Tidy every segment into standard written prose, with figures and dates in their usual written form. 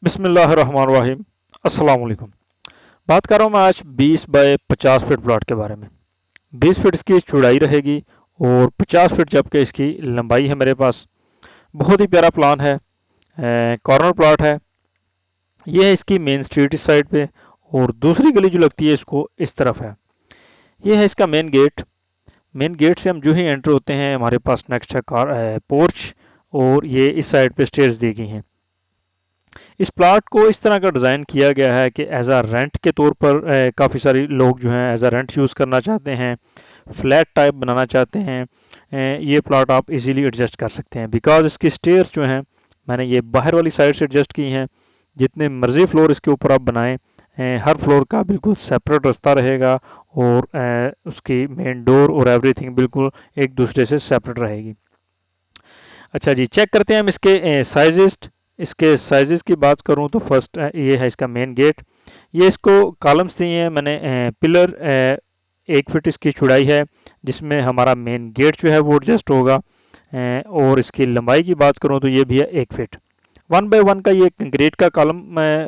बिस्मिल्लाहिर्रहमानिर्रहीम। अस्सलाम वालेकुम। बात कर रहा हूँ मैं आज 20 बाय 50 फीट प्लॉट के बारे में। 20 फीट इसकी चौड़ाई रहेगी और 50 फीट जबकि इसकी लंबाई है मेरे पास। बहुत ही प्यारा प्लान है। कॉर्नर प्लॉट है। ये है इसकी मेन स्ट्रीट इस साइड पे और दूसरी गली जो लगती है इसको इस तरफ है। ये है इसका मेन गेट। मेन गेट से हम जो ही एंटर होते हैं हमारे पास नेक्स्ट है कार पोर्च और ये इस साइड पे स्टेयर्स दी गई हैं। इस प्लाट को इस तरह का डिज़ाइन किया गया है कि एज आ रेंट के तौर पर काफ़ी सारे लोग जो हैं एज आ रेंट यूज़ करना चाहते हैं, फ्लैट टाइप बनाना चाहते हैं। ये प्लाट आप इजीली एडजस्ट कर सकते हैं बिकॉज इसकी स्टेयर्स जो हैं मैंने ये बाहर वाली साइड से एडजस्ट की हैं। जितने मर्जी फ्लोर इसके ऊपर आप बनाएं, हर फ्लोर का बिल्कुल सेपरेट रास्ता रहेगा और उसकी मेन डोर और एवरीथिंग बिल्कुल एक दूसरे से सेपरेट रहेगी। अच्छा जी, चेक करते हैं हम इसके साइजेस। इसके साइजेस की बात करूं तो फर्स्ट ये है इसका मेन गेट। ये इसको कॉलम्स दिए हैं मैंने। पिलर 1 फीट इसकी चौड़ाई है जिसमें हमारा मेन गेट जो है वो एडजस्ट होगा। और इसकी लंबाई की बात करूं तो ये भी है 1 फीट। 1 बाय 1 का ये कंक्रीट का कॉलम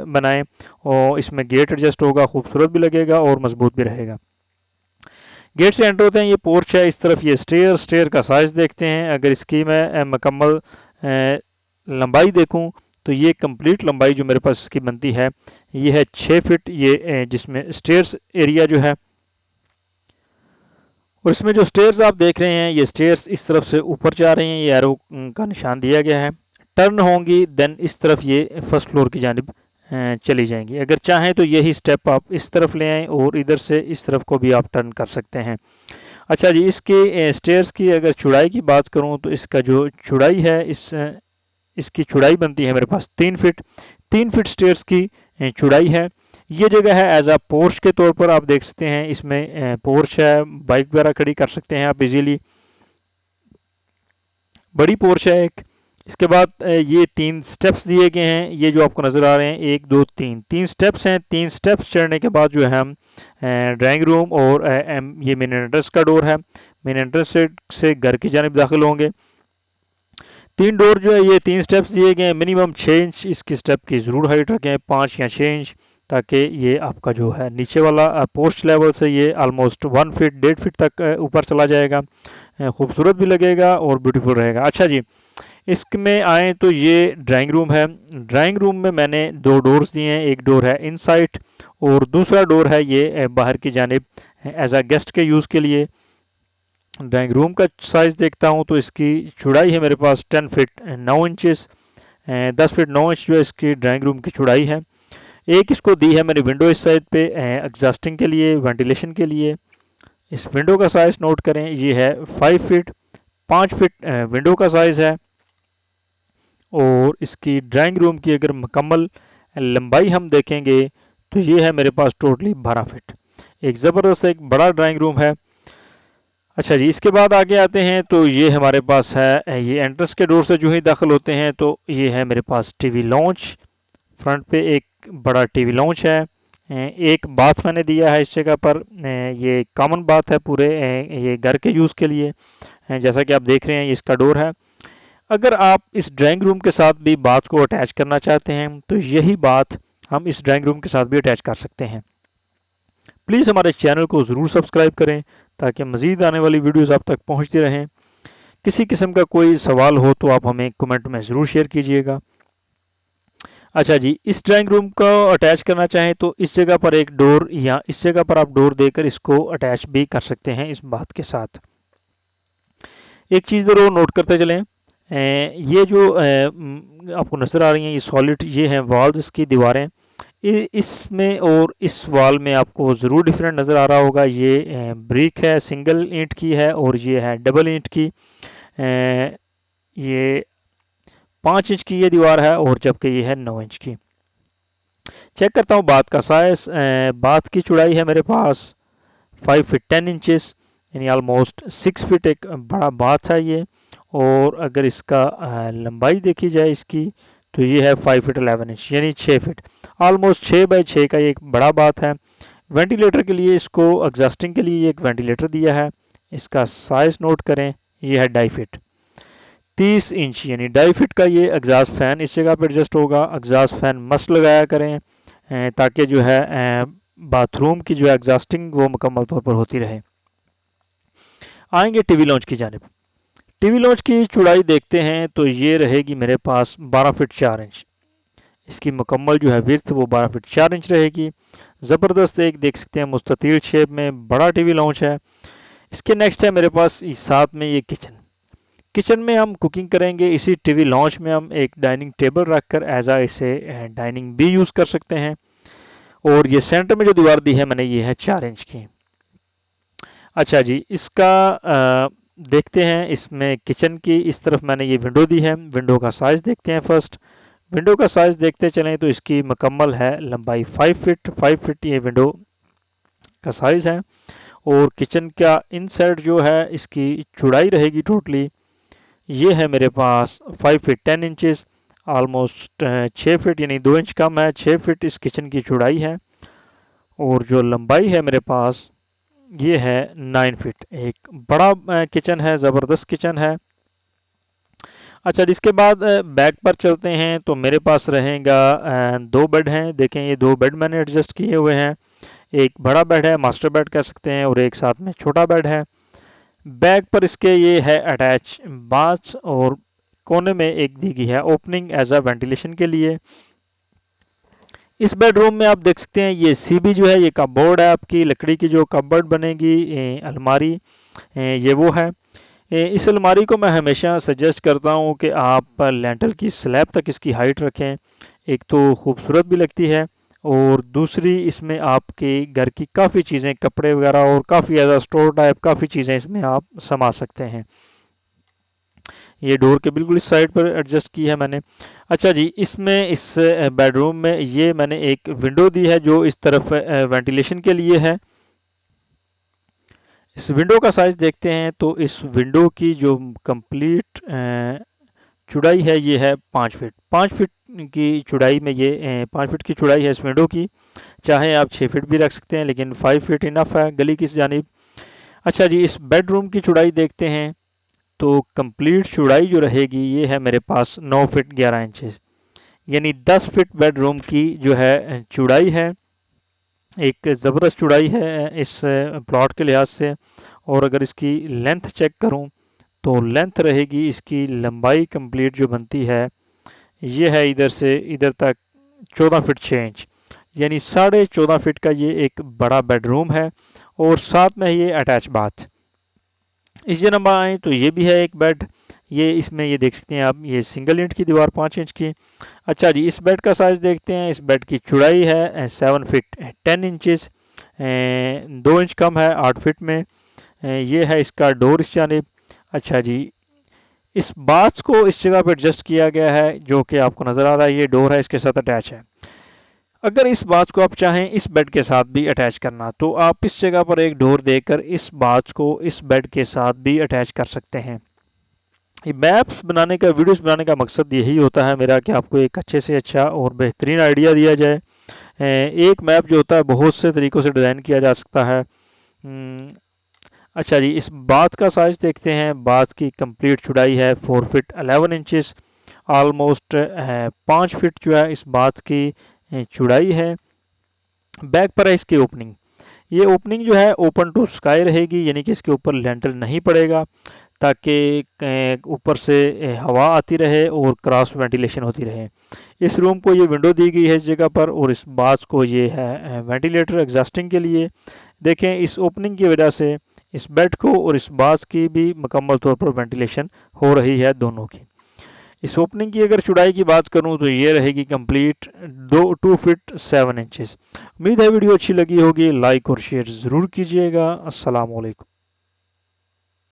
बनाएं और इसमें गेट एडजस्ट होगा, खूबसूरत भी लगेगा और मजबूत भी रहेगा। गेट से एंटर होते हैं, ये पोर्च है, इस तरफ ये स्टेयर। स्टेयर का साइज़ देखते हैं। अगर इसकी मैं मुकम्मल लंबाई देखूं तो ये कंप्लीट लंबाई जो मेरे पास इसकी बनती है ये है 6 फीट। ये जिसमें स्टेयर्स एरिया जो है और इसमें जो स्टेयर्स आप देख रहे हैं ये स्टेयर्स इस तरफ से ऊपर जा रही हैं। ये एरो का निशान दिया गया है। टर्न होंगी देन इस तरफ ये फर्स्ट फ्लोर की जानिब चली जाएंगी। अगर चाहें तो यही स्टेप आप इस तरफ ले आएँ और इधर से इस तरफ को भी आप टर्न कर सकते हैं। अच्छा जी, इसके स्टेयर्स की अगर चौड़ाई की बात करूं तो इसका जो चौड़ाई है इसकी चौड़ाई बनती है मेरे पास 3 फीट। 3 फीट स्टेयर्स की चौड़ाई है। ये जगह है एज अ पोर्च के तौर पर आप देख सकते हैं। इसमें पोर्च है, बाइक वगैरह खड़ी कर सकते हैं आप इजीली। बड़ी पोर्च है एक। इसके बाद ये 3 स्टेप्स दिए गए हैं। ये जो आपको नज़र आ रहे हैं 1 2 3 स्टेप्स हैं। 3 स्टेप्स चढ़ने के बाद जो है हम ड्राइंग रूम और ये मेन एंट्रेंस का डोर है। मेन एंट्रेंस से घर की जानिब दाखिल होंगे। 3 डोर जो है ये 3 स्टेप्स दिए गए हैं। मिनिमम 6 इंच इसकी स्टेप की ज़रूर हाइट रखें, 5 या 6 इंच, ताकि ये आपका जो है नीचे वाला पोस्ट लेवल से ये ऑलमोस्ट 1 फीट 1.5 फीट तक ऊपर चला जाएगा। खूबसूरत भी लगेगा और ब्यूटीफुल रहेगा। अच्छा जी, इसमें आए तो ये ड्राइंग रूम है। ड्राइंग रूम में मैंने 2 डोर्स दिए हैं। एक डोर है इनसाइड और दूसरा डोर है ये बाहर की जानिब एज अ गेस्ट के यूज़ के लिए। ड्राइंग रूम का साइज़ देखता हूँ तो इसकी चौड़ाई है मेरे पास 10 फीट 9 इंचेस। 10 फीट 9 इंच जो है इसकी ड्राइंग रूम की चौड़ाई है। एक इसको दी है मैंने विंडो इस साइड पे एग्जॉस्टिंग के लिए, वेंटिलेशन के लिए। इस विंडो का साइज़ नोट करें, ये है 5 फीट। 5 फीट विंडो का साइज़ है। और इसकी ड्राइंग रूम की अगर मुकम्मल लंबाई हम देखेंगे तो ये है मेरे पास टोटली 12 फीट। एक ज़बरदस्त एक बड़ा ड्राइंग रूम है। अच्छा जी, इसके बाद आगे आते हैं तो ये हमारे पास है, ये एंट्रेंस के डोर से जो ही दाखिल होते हैं तो ये है मेरे पास टीवी लॉन्च। फ्रंट पे एक बड़ा टीवी लॉन्च है। एक बाथ मैंने दिया है इस जगह पर। ये कॉमन बाथ है पूरे ये घर के यूज़ के लिए। जैसा कि आप देख रहे हैं ये इसका डोर है। अगर आप इस ड्राइंग रूम के साथ भी बाथ को अटैच करना चाहते हैं तो यही बात हम इस ड्राइंग रूम के साथ भी अटैच कर सकते हैं। प्लीज़ हमारे चैनल को ज़रूर सब्सक्राइब करें ताकि मज़ीद आने वाली वीडियोज़ आप तक पहुँचती रहें। किसी किस्म का कोई सवाल हो तो आप हमें कमेंट में ज़रूर शेयर कीजिएगा। अच्छा जी, इस ड्राइंग रूम को अटैच करना चाहें तो इस जगह पर एक डोर या इस जगह पर आप डोर देकर इसको अटैच भी कर सकते हैं इस बात के साथ। एक चीज़ ज़रूर नोट करते चलें, ये जो आपको नज़र आ रही हैं ये सॉलिड ये हैं वॉल्स, इसकी दीवारें। इसमें और इस वॉल में आपको ज़रूर डिफरेंट नज़र आ रहा होगा। ये ब्रिक है, सिंगल ईंट की है और ये है डबल ईंट की। ये 5 इंच की ये दीवार है और जबकि ये है 9 इंच की। चेक करता हूँ बाथ का साइज। बाथ की चौड़ाई है मेरे पास 5 फीट 10 इंचेस, यानी ऑलमोस्ट 6 फीट एक बड़ा बाथ है ये। और अगर इसका लंबाई देखी जाए इसकी तो ये है 5 फीट 11 इंच यानी 6 फीट। ऑलमोस्ट 6 बाई 6 का ये एक बड़ा बाथ है। वेंटिलेटर के लिए इसको एग्जॉस्टिंग के लिए एक वेंटिलेटर दिया है। इसका साइज नोट करें, ये है 2.5 फीट। 30 इंच यानी 2.5 फीट का ये एग्जॉस्ट फैन इस जगह पर एडजस्ट होगा। एग्जॉस्ट फैन मस्ट लगाया करें ताकि जो है बाथरूम की जो एग्जॉस्टिंग वो मुकम्मल तौर पर होती रहे। आएंगे टीवी लॉन्च की जानिब। टीवी लॉन्च की चौड़ाई देखते हैं तो ये रहेगी मेरे पास 12 फीट 4 इंच। इसकी मुकम्मल जो है विड्थ वो 12 फीट 4 इंच रहेगी। ज़बरदस्त एक देख सकते हैं मुस्ततील शेप में बड़ा टीवी लॉन्च है। इसके नेक्स्ट है मेरे पास इस साथ में ये किचन। किचन में हम कुकिंग करेंगे। इसी टीवी लॉन्च में हम एक डाइनिंग टेबल रखकर एज आ इसे डाइनिंग भी यूज़ कर सकते हैं। और ये सेंटर में जो दीवार दी है मैंने ये है 4 इंच की। अच्छा जी, इसका देखते हैं इसमें किचन की इस तरफ मैंने ये विंडो दी है। विंडो का साइज़ देखते हैं फर्स्ट। विंडो का साइज़ देखते चलें तो इसकी मुकम्मल है लंबाई 5 फीट। 5 फीट ये विंडो का साइज़ है। और किचन का इनसाइड जो है इसकी चौड़ाई रहेगी टोटली ये है मेरे पास 5 फीट 10 इंचेस, ऑलमोस्ट 6 फीट यानी 2 इंच कम है। 6 फीट इस किचन की चौड़ाई है। और जो लंबाई है मेरे पास ये है 9 फीट। एक बड़ा किचन है, ज़बरदस्त किचन है। अच्छा, इसके बाद बैक पर चलते हैं तो मेरे पास रहेगा 2 बेड हैं। देखें ये 2 बेड मैंने एडजस्ट किए हुए हैं। एक बड़ा बेड है, मास्टर बेड कह सकते हैं, और एक साथ में छोटा बेड है। बैक पर इसके ये है अटैच बाथ और कोने में एक दी गई है ओपनिंग एज अ वेंटिलेशन के लिए। इस बेडरूम में आप देख सकते हैं ये सीबी जो है ये कपबोर्ड है, आपकी लकड़ी की जो कपबोर्ड बनेगी अलमारी ये वो है। इस अलमारी को मैं हमेशा सजेस्ट करता हूँ कि आप लेंटल की स्लैब तक इसकी हाइट रखें। एक तो खूबसूरत भी लगती है और दूसरी इसमें आपके घर की काफ़ी चीज़ें कपड़े वगैरह और काफ़ी ज़्यादा स्टोर टाइप काफ़ी चीज़ें इसमें आप समा सकते हैं। ये डोर के बिल्कुल इस साइड पर एडजस्ट की है मैंने। अच्छा जी, इसमें इस बेडरूम में ये मैंने एक विंडो दी है जो इस तरफ वेंटिलेशन के लिए है। इस विंडो का साइज़ देखते हैं तो इस विंडो की जो कंप्लीट चौड़ाई है ये है 5 फीट। 5 फीट की चौड़ाई में ये 5 फीट की चौड़ाई है इस विंडो की। चाहे आप 6 फीट भी रख सकते हैं लेकिन 5 फीट इनफ है गली की जानिब। अच्छा जी, इस बेडरूम की चौड़ाई देखते हैं तो कंप्लीट चौड़ाई जो रहेगी ये है मेरे पास 9 फीट 11 इंचेस यानी 10 फीट बेडरूम की जो है चौड़ाई है। एक ज़बरदस्त चौड़ाई है इस प्लॉट के लिहाज से। और अगर इसकी लेंथ चेक करूं तो लेंथ रहेगी इसकी लंबाई कंप्लीट जो बनती है ये है इधर से इधर तक 14 फीट 6 इंच यानी 14.5 फीट का ये एक बड़ा बेडरूम है। और साथ में ये अटैच बाथ। इस नंबर आए तो ये भी है एक बेड। ये इसमें ये देख सकते हैं आप ये सिंगल ईंट की दीवार 5 इंच की। अच्छा जी, इस बेड का साइज़ देखते हैं। इस बेड की चौड़ाई है 7 फीट 10 इंचेस, 2 इंच कम है 8 फीट में। ये है इसका डोर इस जानिब। अच्छा जी, इस बाथ को इस जगह पर एडजस्ट किया गया है जो कि आपको नज़र आ रहा है ये डोर है इसके साथ अटैच है। अगर इस बाथ को आप चाहें इस बेड के साथ भी अटैच करना तो आप इस जगह पर एक डोर देकर इस बाथ को इस बेड के साथ भी अटैच कर सकते हैं। ये मैप्स बनाने का वीडियोस बनाने का मकसद यही होता है मेरा कि आपको एक अच्छे से अच्छा और बेहतरीन आइडिया दिया जाए। एक मैप जो होता है बहुत से तरीक़ों से डिज़ाइन किया जा सकता है। अच्छा जी, इस बाथ का साइज़ देखते हैं। बाथ की कंप्लीट चौड़ाई है 4 फीट 11 इंचेस, ऑलमोस्ट 5 फीट जो है इस बाथ की चौड़ाई है। बैक पर है इसकी ओपनिंग। ये ओपनिंग जो है ओपन टू स्काई रहेगी यानी कि इसके ऊपर लेंटर नहीं पड़ेगा ताकि ऊपर से हवा आती रहे और क्रॉस वेंटिलेशन होती रहे। इस रूम को ये विंडो दी गई है इस जगह पर और इस बाथ को ये है वेंटिलेटर एग्जॉस्टिंग के लिए। देखें इस ओपनिंग की वजह से इस बेड को और इस बाथ की भी मुकम्मल तौर पर वेंटिलेशन हो रही है दोनों की। इस ओपनिंग की अगर चौड़ाई की बात करूं तो ये रहेगी कंप्लीट 2 फीट 7 इंचेस। उम्मीद है वीडियो अच्छी लगी होगी। लाइक और शेयर ज़रूर कीजिएगा। अस्सलाम वालेकुम।